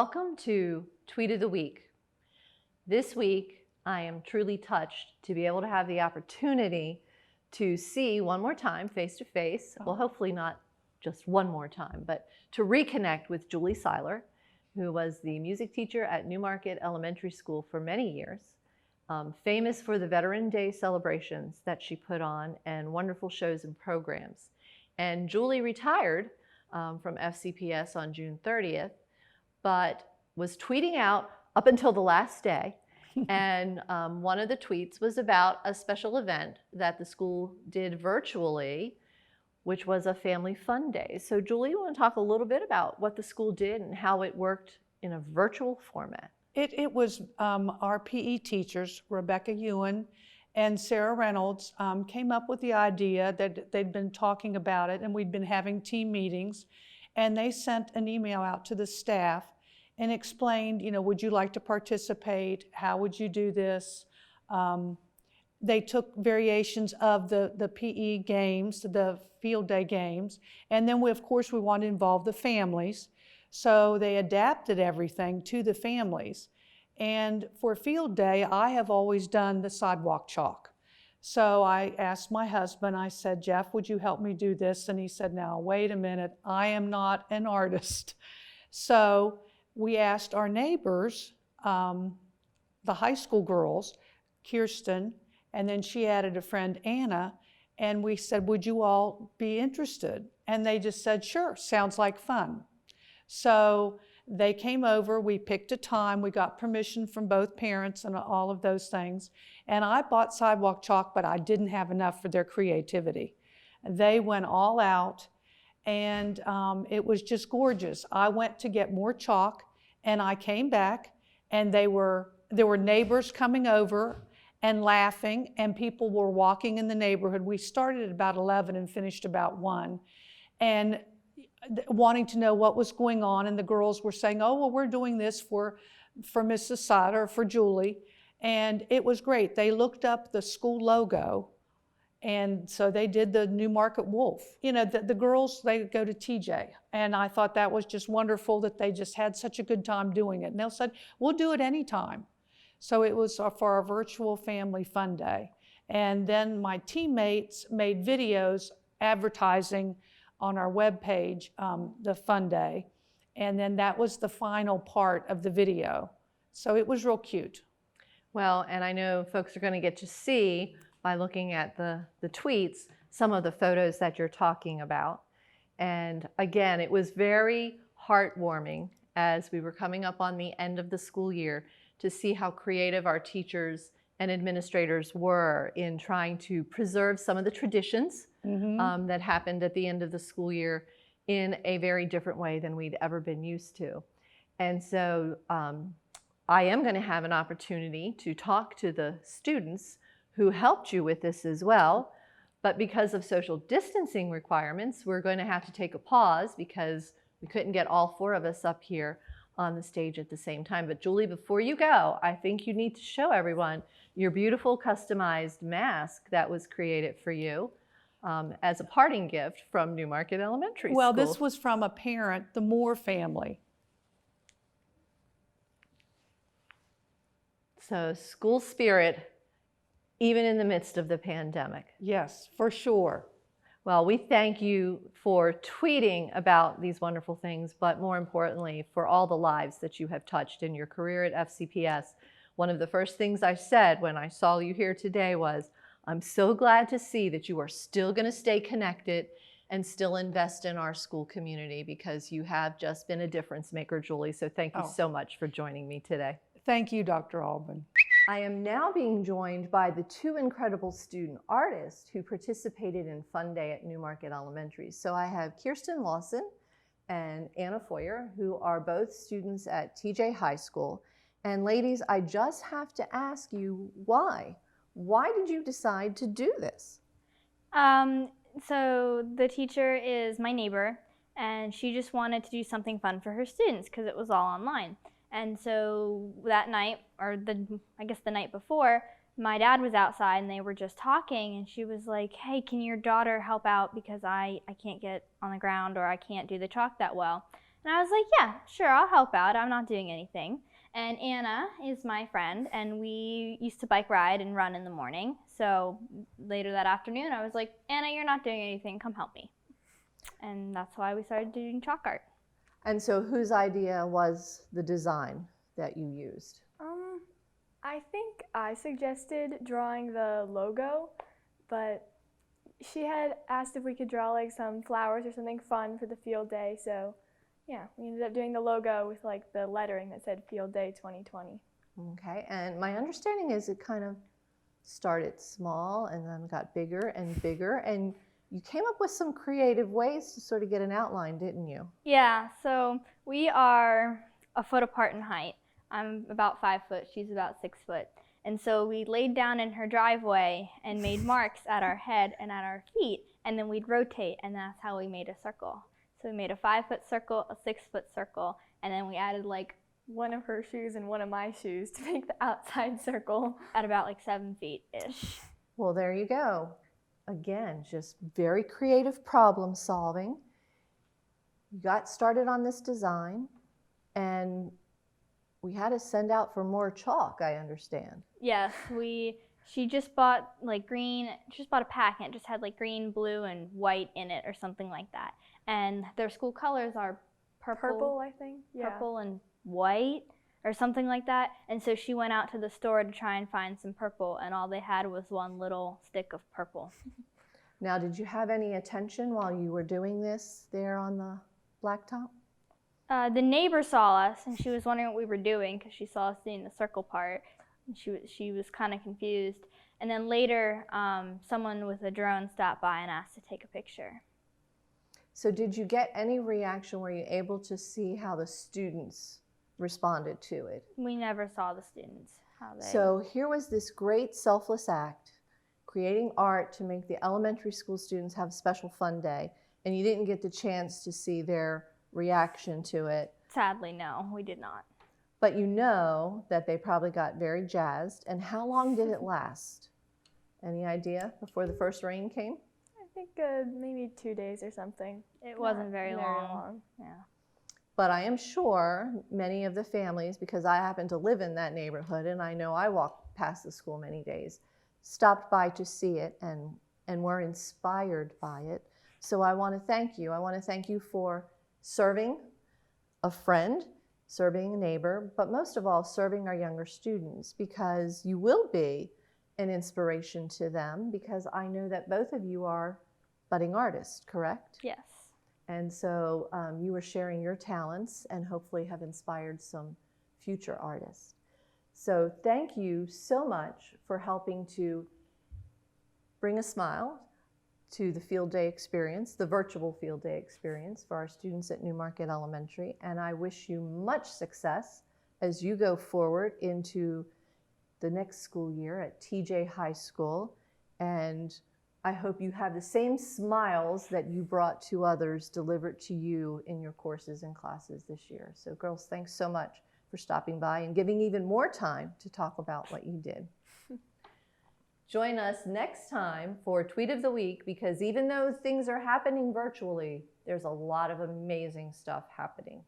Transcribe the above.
Welcome to Tweet of the Week. This week, I am truly touched to be able to have the opportunity to see one more time face to face. Well, hopefully not just one more time, but to reconnect with Julie Seiler, who was the music teacher at Newmarket Elementary School for many years, famous for the Veteran Day celebrations that she put on and wonderful shows and programs. And Julie retired from FCPS on June 30th, but was tweeting out up until the last day. And one of the tweets was about a special event that the school did virtually, which was a family fun day. So Julie, you want to talk a little bit about what the school did and how it worked in a virtual format? It was our PE teachers, Rebecca Ewan and Sarah Reynolds, came up with the idea that they'd been talking about it and we'd been having team meetings, and they sent an email out to the staff and explained, would you like to participate? How would you do this? They took variations of the PE games, the field day games, and then of course we wanted to involve the families. So they adapted everything to the families. And for field day, I have always done the sidewalk chalk. So I asked my husband, I said, Jeff, would you help me do this? And he said, now, wait a minute, I am not an artist. So we asked our neighbors, the high school girls, Kiersten, and then she added a friend, Anna, and we said, would you all be interested? And they just said, sure, sounds like fun. So they came over, we picked a time, we got permission from both parents and all of those things. And I bought sidewalk chalk, but I didn't have enough for their creativity. They went all out, and it was just gorgeous. I went to get more chalk, and I came back, and there were neighbors coming over and laughing, and people were walking in the neighborhood. We started at about 11 and finished about 1. And wanting to know what was going on, and the girls were saying, oh, well, we're doing this for Mrs. Sutter, for Julie, and it was great. They looked up the school logo, and so they did the Newmarket Wolf. The girls, they go to TJ, and I thought that was just wonderful that they just had such a good time doing it, and they said, we'll do it anytime. So it was for our virtual family fun day. And then my teammates made videos advertising on our webpage, the fun day. And then that was the final part of the video. So it was real cute. Well, and I know folks are going to get to see, by looking at the tweets, some of the photos that you're talking about. And again, it was very heartwarming as we were coming up on the end of the school year to see how creative our teachers and administrators were in trying to preserve some of the traditions that happened at the end of the school year in a very different way than we'd ever been used to. And so I am going to have an opportunity to talk to the students who helped you with this as well. But because of social distancing requirements, we're going to have to take a pause because we couldn't get all 4 of us up here on the stage at the same time. But Julie, before you go, I think you need to show everyone your beautiful customized mask that was created for you as a parting gift from Newmarket Elementary School. Well, this was from a parent, the Moore family. So school spirit, even in the midst of the pandemic. Yes, for sure. Well, we thank you for tweeting about these wonderful things, but more importantly, for all the lives that you have touched in your career at FCPS. One of the first things I said when I saw you here today was, I'm so glad to see that you are still going to stay connected and still invest in our school community, because you have just been a difference maker, Julie. So thank you so much for joining me today. Thank you, Dr. Albin. I am now being joined by the 2 incredible student artists who participated in Fun Day at Newmarket Elementary. So I have Kiersten Lawson and Anna Foyer, who are both students at TJ High School. And ladies, I just have to ask you why? Why did you decide to do this? So the teacher is my neighbor, and she just wanted to do something fun for her students because it was all online. And so that night, or I guess the night before, my dad was outside and they were just talking, and she was like, hey, can your daughter help out because I can't get on the ground or I can't do the chalk that well. And I was like, yeah, sure, I'll help out. I'm not doing anything. And Anna is my friend, and we used to bike ride and run in the morning. So later that afternoon, I was like, Anna, you're not doing anything. Come help me. And that's why we started doing chalk art. And so whose idea was the design that you used? I think I suggested drawing the logo, but she had asked if we could draw like some flowers or something fun for the field day, so yeah, we ended up doing the logo with like the lettering that said Field Day 2020. Okay, and my understanding is it kind of started small and then got bigger and bigger, and you came up with some creative ways to sort of get an outline, didn't you? Yeah, so we are a foot apart in height. I'm about 5 foot, she's about 6 foot. And so we laid down in her driveway and made marks at our head and at our feet, and then we'd rotate, and that's how we made a circle. So we made a 5 foot circle, a 6 foot circle, and then we added like One of her shoes and one of my shoes to make the outside circle. at about like 7 feet-ish. Well, there you go. Again, just very creative problem solving. You got started on this design, and we had to send out for more chalk, I understand. Yes, she just bought like just bought a pack, and it just had like green, blue, and white in it or something like that. And their school colors are Purple, I think. Yeah. purple and white or something like that. And so she went out to the store to try and find some purple, and all they had was one little stick of purple. Now, did you have any attention while you were doing this there on the blacktop? The neighbor saw us, and she was wondering what we were doing because she saw us doing the circle part. And she was kind of confused. And then later, someone with a drone stopped by and asked to take a picture. So did you get any reaction? Were you able to see how the students responded to it? We never saw the students. So here was this great selfless act, creating art to make the elementary school students have a special fun day, and you didn't get the chance to see their reaction to it. Sadly, no, we did not. But you know that they probably got very jazzed. And how long did it last? Any idea before the first rain came? I think maybe 2 days or something. It wasn't very Not long. Yeah. But I am sure many of the families, because I happen to live in that neighborhood and I know I walk past the school many days, stopped by to see it and were inspired by it. So I want to thank you. I want to thank you for serving a friend, serving a neighbor, but most of all, serving our younger students, because you will be an inspiration to them, because I know that both of you are budding artists, correct? Yes. And so you are sharing your talents and hopefully have inspired some future artists. So thank you so much for helping to bring a smile to the field day experience, the virtual field day experience for our students at Newmarket Elementary. And I wish you much success as you go forward into the next school year at TJ High School. And I hope you have the same smiles that you brought to others delivered to you in your courses and classes this year. So girls, thanks so much for stopping by and giving even more time to talk about what you did. Join us next time for Tweet of the Week, because even though things are happening virtually, there's a lot of amazing stuff happening.